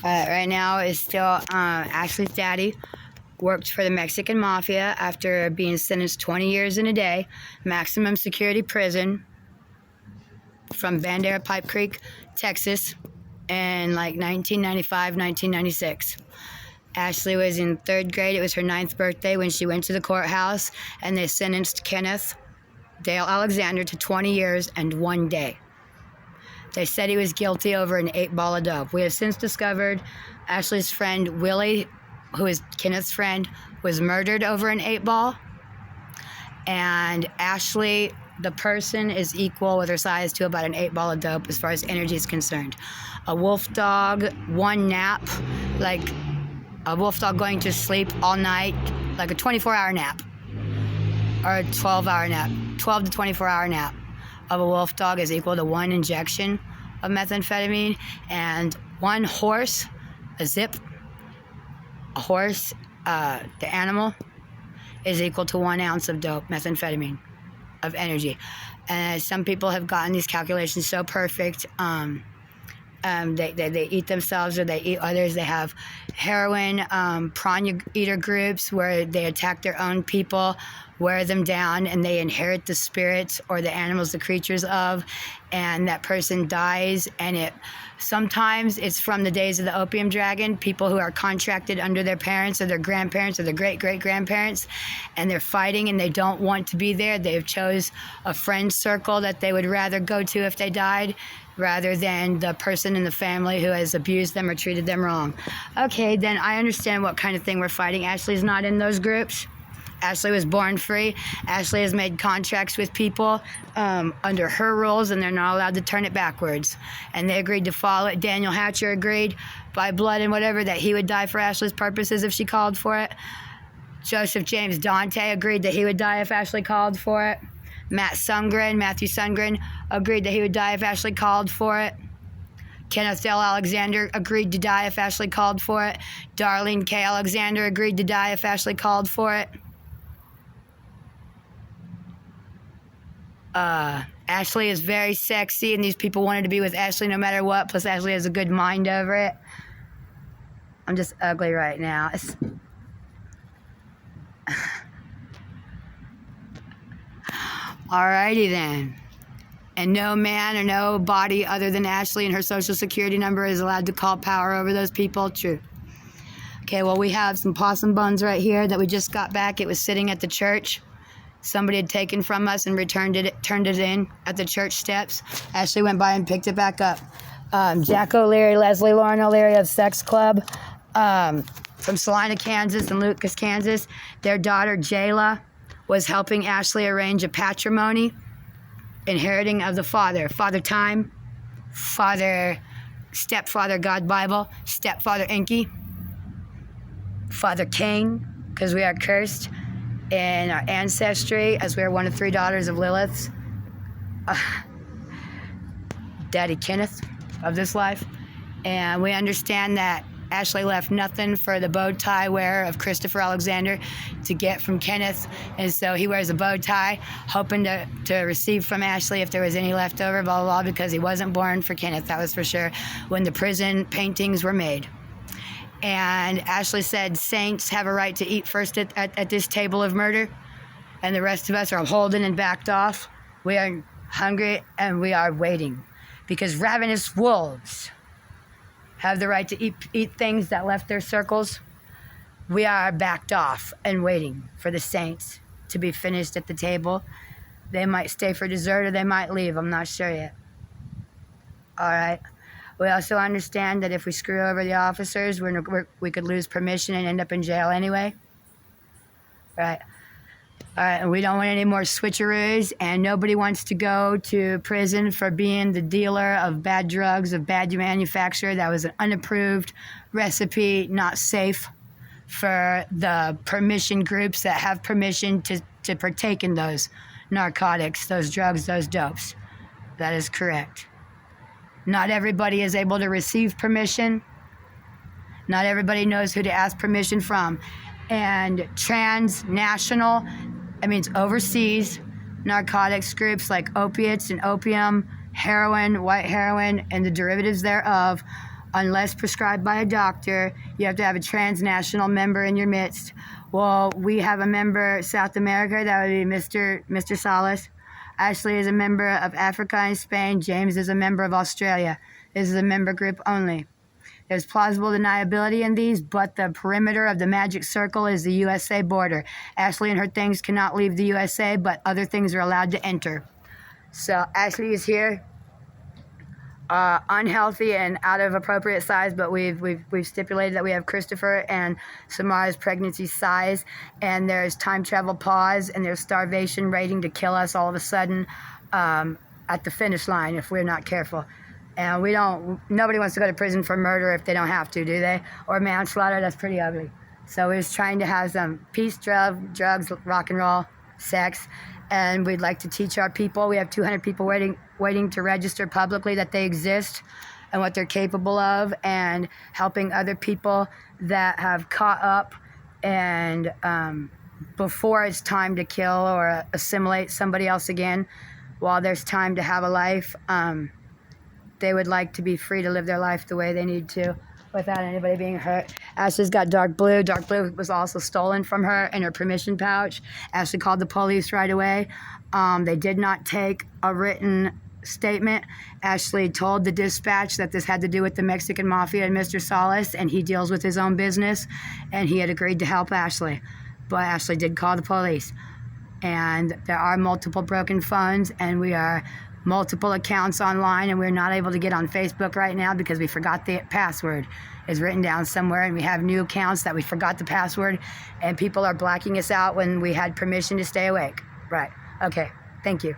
Right now is still Ashley's daddy. Worked for the Mexican Mafia after being sentenced 20 years and a day, maximum security prison from Bandera Pipe Creek, Texas, in like 1995, 1996. Ashley was in third grade. It was her 9th birthday when she went to the courthouse, and they sentenced Kenneth Dale Alexander to 20 years and 1 day. They said he was guilty over an 8-ball of dope. We have since discovered Ashley's friend Willie, who is Kenneth's friend, was murdered over an 8-ball. And Ashley, the person, is equal with her size to about an 8-ball of dope as far as energy is concerned. A wolf dog, one nap, like a wolf dog going to sleep all night, like a 24-hour nap or a 12-hour nap, 12 to 24-hour nap of a wolf dog is equal to 1 injection of methamphetamine, and one horse, the animal, is equal to 1 ounce of dope, methamphetamine, of energy. And some people have gotten these calculations so perfect. They eat themselves or they eat others. They have heroin, piranha eater groups where they attack their own people, wear them down, and they inherit the spirits or the animals, the creatures of, and that person dies. And sometimes it's from the days of the opium dragon, people who are contracted under their parents or their grandparents or their great-great-grandparents, and they're fighting and they don't want to be there. They've chose a friend circle that they would rather go to if they died, rather than the person in the family who has abused them or treated them wrong. Okay, then I understand what kind of thing we're fighting. Ashley's not in those groups. Ashley was born free. Ashley has made contracts with people under her rules, and they're not allowed to turn it backwards. And they agreed to follow it. Daniel Hatcher agreed by blood and whatever that he would die for Ashley's purposes if she called for it. Joseph James Dante agreed that he would die if Ashley called for it. Matthew Sundgren, agreed that he would die if Ashley called for it. Kenneth Dale Alexander agreed to die if Ashley called for it. Darlene K. Alexander agreed to die if Ashley called for it. Ashley is very sexy, and these people wanted to be with Ashley no matter what, plus Ashley has a good mind over it. I'm just ugly right now. Alrighty then. And no man or no body other than Ashley and her social security number is allowed to call power over those people. True. Okay, well, we have some possum bones right here that we just got back. It was sitting at the church. Somebody had taken from us and turned it in at the church steps. Ashley went by and picked it back up. Jack O'Leary, Leslie Lauren O'Leary of Sex Club, from Salina, Kansas, and Lucas, Kansas. Their daughter, Jayla, was helping Ashley arrange a patrimony, inheriting of the father. Father Time, stepfather God Bible, stepfather Inky, Father Cain, because we are cursed in our ancestry, as we are one of 3 daughters of Lilith's. Daddy Kenneth of this life. And we understand that Ashley left nothing for the bow tie wearer of Christopher Alexander to get from Kenneth, and so he wears a bow tie, hoping to receive from Ashley if there was any left over, blah, blah, blah, because he wasn't born for Kenneth, that was for sure, when the prison paintings were made. And Ashley said, saints have a right to eat first at this table of murder, and the rest of us are holding and backed off. We are hungry and we are waiting, because ravenous wolves have the right to eat things that left their circles. We are backed off and waiting for the saints to be finished at the table. They might stay for dessert or they might leave. I'm not sure yet. All right. We also understand that if we screw over the officers, we could lose permission and end up in jail anyway. Right. All right, and we don't want any more switcheroos, and nobody wants to go to prison for being the dealer of bad drugs, of bad manufacture. That was an unapproved recipe, not safe for the permission groups that have permission to partake in those narcotics, those drugs, those dopes. That is correct. Not everybody is able to receive permission. Not everybody knows who to ask permission from. And transnational, that means overseas narcotics groups like opiates and opium, heroin, white heroin, and the derivatives thereof unless prescribed by a doctor. You have to have a transnational member in your midst. Well, we have a member South America, that would be Mr. Salas. Ashley is a member of Africa and Spain. James is a member of Australia. This is a member group only. There's plausible deniability in these, but the perimeter of the magic circle is the USA border. Ashley and her things cannot leave the USA, but other things are allowed to enter. So Ashley is here, unhealthy and out of appropriate size, but we've stipulated that we have Christopher and Samara's pregnancy size, and there's time travel pause, and there's starvation waiting to kill us all of a sudden at the finish line if we're not careful. And nobody wants to go to prison for murder if they don't have to, do they? Or manslaughter, that's pretty ugly. So we're just trying to have some peace, drugs, rock and roll, sex, and we'd like to teach our people. We have 200 people waiting to register publicly that they exist and what they're capable of, and helping other people that have caught up and before it's time to kill or assimilate somebody else again, while there's time to have a life, they would like to be free to live their life the way they need to without anybody being hurt. Ashley's got dark blue. Dark blue was also stolen from her in her permission pouch. Ashley called the police right away. They did not take a written statement. Ashley told the dispatch that this had to do with the Mexican mafia and Mr. Salas, and he deals with his own business, and he had agreed to help Ashley. But Ashley did call the police. And there are multiple broken phones, and we are multiple accounts online, and we're not able to get on Facebook right now because we forgot the password. It's written down somewhere, and we have new accounts that we forgot the password, and people are blacking us out when we had permission to stay awake. Right. Okay. Thank you.